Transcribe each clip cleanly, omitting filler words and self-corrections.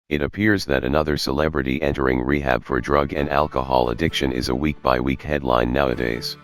It appears that another celebrity entering rehab for drug and alcohol addiction is a week-by-week headline nowadays.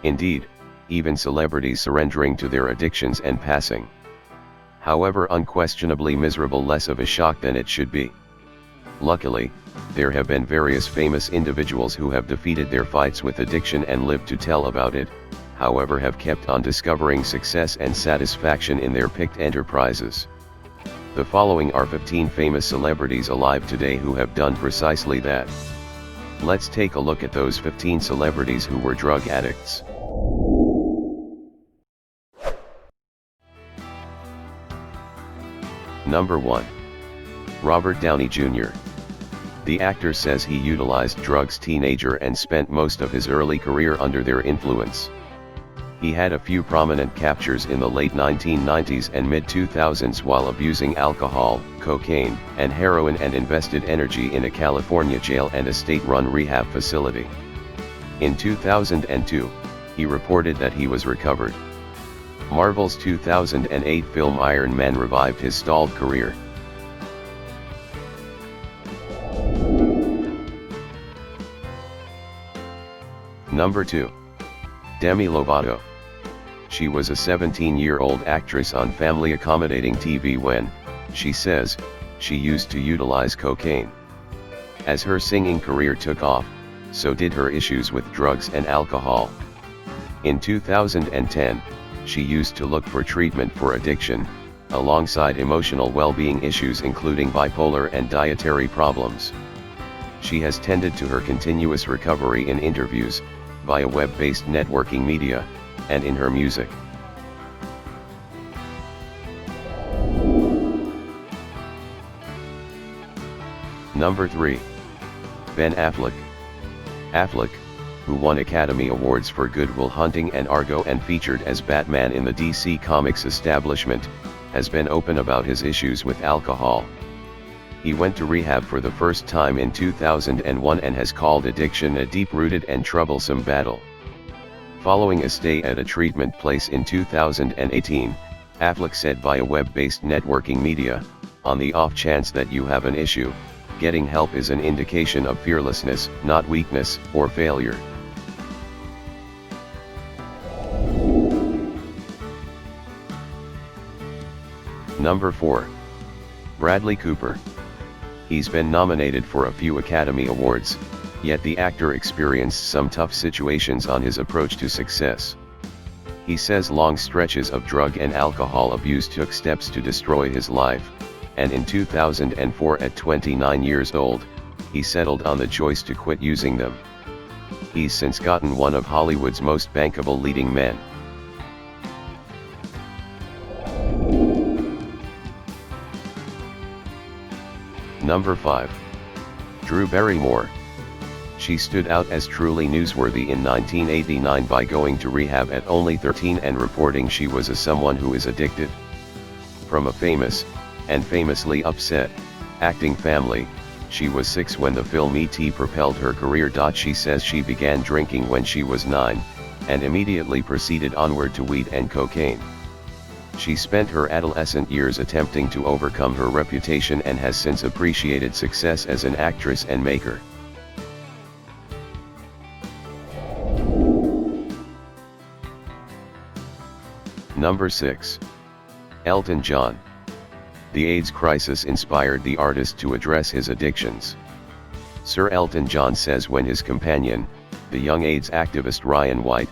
Indeed, even celebrities surrendering to their addictions and passing. However, unquestionably miserable, less of a shock than it should be. Luckily, there have been various famous individuals who have defeated their fights with addiction and lived to tell about it, however have kept on discovering success and satisfaction in their picked enterprises. The following are 15 famous celebrities alive today who have done precisely that. Let's take a look at those 15 celebrities who were drug addicts. Number 1. Robert Downey Jr. The actor says he utilized drugs teenager and spent most of his early career under their influence. He had a few prominent captures in the late 1990s and mid-2000s while abusing alcohol, cocaine, and heroin, and invested energy in a California jail and a state-run rehab facility. In 2002, he reported that he was recovered. Marvel's 2008 film Iron Man revived his stalled career. Number 2. Demi Lovato. She was a 17-year-old actress on family accommodating TV when, she says, she used to utilize cocaine. As her singing career took off, so did her issues with drugs and alcohol. In 2010, she used to look for treatment for addiction, alongside emotional well-being issues including bipolar and dietary problems. She has tended to her continuous recovery in interviews, via web-based networking media, and in her music. Number 3. Ben Affleck. Affleck, who won Academy Awards for Good Will Hunting and Argo and featured as Batman in the DC Comics establishment, has been open about his issues with alcohol. He went to rehab for the first time in 2001 and has called addiction a deep-rooted and troublesome battle. Following a stay at a treatment place in 2018, Affleck said via web-based networking media, "On the off chance that you have an issue, getting help is an indication of fearlessness, not weakness or failure." Number 4. Bradley Cooper. He's been nominated for a few Academy Awards, yet the actor experienced some tough situations on his approach to success. He says long stretches of drug and alcohol abuse took steps to destroy his life, and in 2004 at 29 years old, he settled on the choice to quit using them. He's since gotten one of Hollywood's most bankable leading men. Number 5. Drew Barrymore. She stood out as truly newsworthy in 1989 by going to rehab at only 13 and reporting she was someone who is addicted. From a famous, and famously upset, acting family, she was 6 when the film E.T. propelled her career. She says she began drinking when she was 9, and immediately proceeded onward to weed and cocaine. She spent her adolescent years attempting to overcome her reputation and has since appreciated success as an actress and maker. Number 6. Elton John. The AIDS crisis inspired the artist to address his addictions. Sir Elton John says when his companion, the young AIDS activist Ryan White,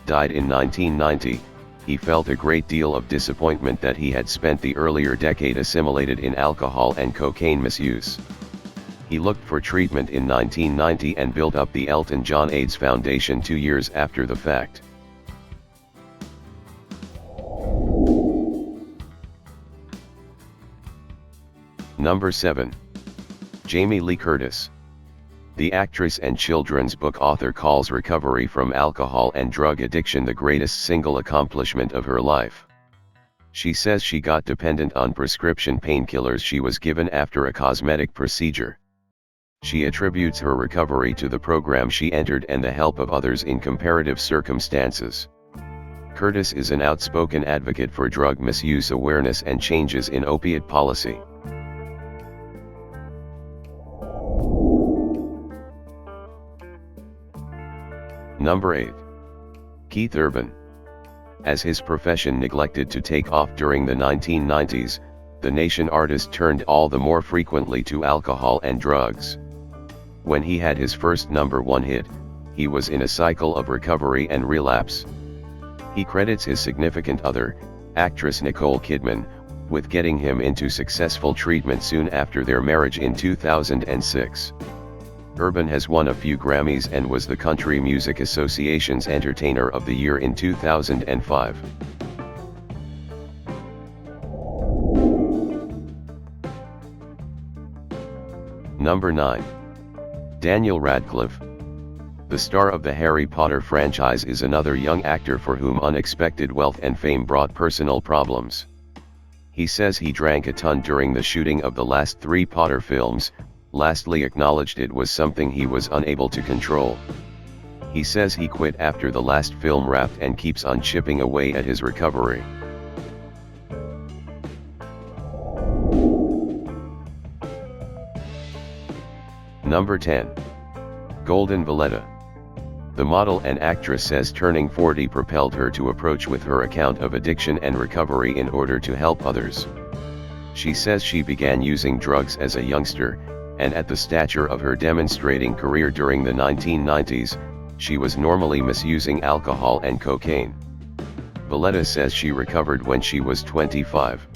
died in 1990, he felt a great deal of disappointment that he had spent the earlier decade assimilated in alcohol and cocaine misuse. He looked for treatment in 1990 and built up the Elton John AIDS Foundation 2 years after the fact. Number 7. Jamie Lee Curtis. The actress and children's book author calls recovery from alcohol and drug addiction the greatest single accomplishment of her life. She says she got dependent on prescription painkillers she was given after a cosmetic procedure. She attributes her recovery to the program she entered and the help of others in comparative circumstances. Curtis is an outspoken advocate for drug misuse awareness and changes in opiate policy. Number 8. Keith Urban. As his profession neglected to take off during the 1990s, the nation artist turned all the more frequently to alcohol and drugs. When he had his first #1 hit, he was in a cycle of recovery and relapse. He credits his significant other, actress Nicole Kidman, with getting him into successful treatment soon after their marriage in 2006. Urban has won a few Grammys and was the Country Music Association's Entertainer of the Year in 2005. Number 9. Daniel Radcliffe. The star of the Harry Potter franchise is another young actor for whom unexpected wealth and fame brought personal problems. He says he drank a ton during the shooting of the last 3 Potter films, lastly acknowledged it was something he was unable to control. He says he quit after the last film wrapped and keeps on chipping away at his recovery. Number 10. Golden Valletta. The model and actress says turning 40 propelled her to approach with her account of addiction and recovery in order to help others. She says she began using drugs as a youngster, and at the stature of her demonstrating career during the 1990s, she was normally misusing alcohol and cocaine. Valletta says she recovered when she was 25.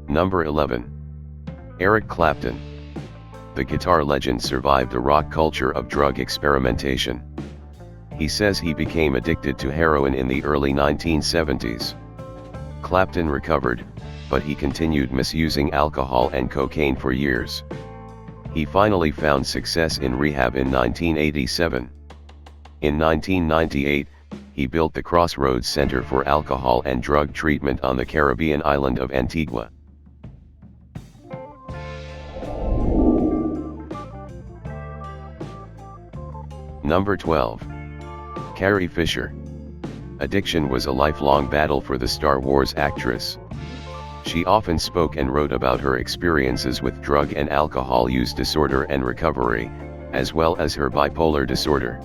Number 11. Eric Clapton. The guitar legend survived a rock culture of drug experimentation. He says he became addicted to heroin in the early 1970s. Clapton recovered, but he continued misusing alcohol and cocaine for years. He finally found success in rehab in 1987. In 1998, he built the Crossroads Center for Alcohol and Drug Treatment on the Caribbean island of Antigua. Number 12. Carrie Fisher. Addiction was a lifelong battle for the Star Wars actress. She often spoke and wrote about her experiences with drug and alcohol use disorder and recovery, as well as her bipolar disorder.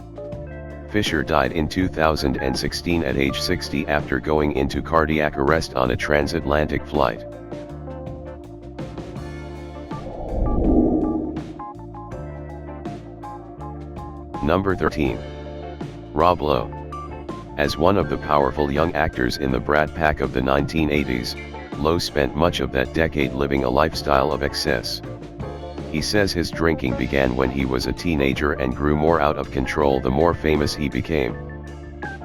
Fisher died in 2016 at age 60 after going into cardiac arrest on a transatlantic flight. Number 13. Rob Lowe. As one of the powerful young actors in the Brat Pack of the 1980s, Lowe spent much of that decade living a lifestyle of excess. He says his drinking began when he was a teenager and grew more out of control the more famous he became.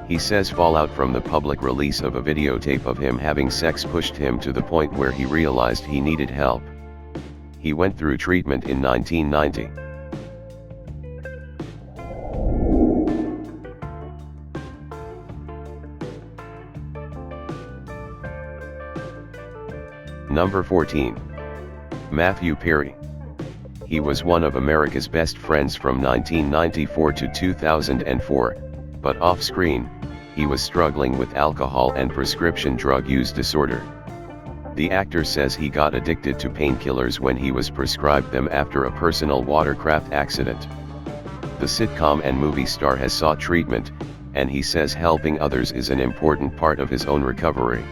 He says fallout from the public release of a videotape of him having sex pushed him to the point where he realized he needed help. He went through treatment in 1990. Number 14. Matthew Perry. He was one of America's best friends from 1994 to 2004, but off-screen, he was struggling with alcohol and prescription drug use disorder. The actor says he got addicted to painkillers when he was prescribed them after a personal watercraft accident. The sitcom and movie star has sought treatment, and he says helping others is an important part of his own recovery.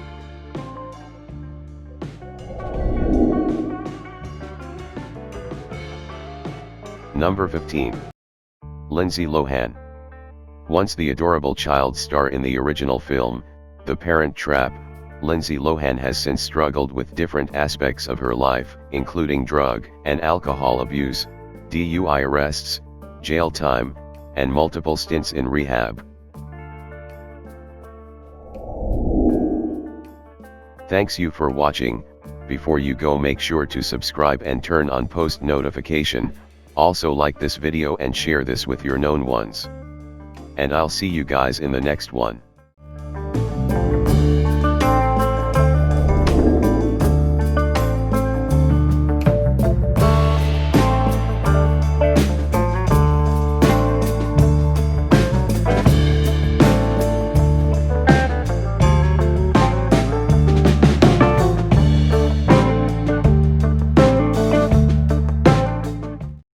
Number 15. Lindsay Lohan. Once the adorable child star in the original film, The Parent Trap, Lindsay Lohan has since struggled with different aspects of her life, including drug and alcohol abuse, DUI arrests, jail time, and multiple stints in rehab. Thanks you for watching. Before you go, make sure to subscribe and turn on post notification. Also like this video and share this with your known ones. And I'll see you guys in the next one.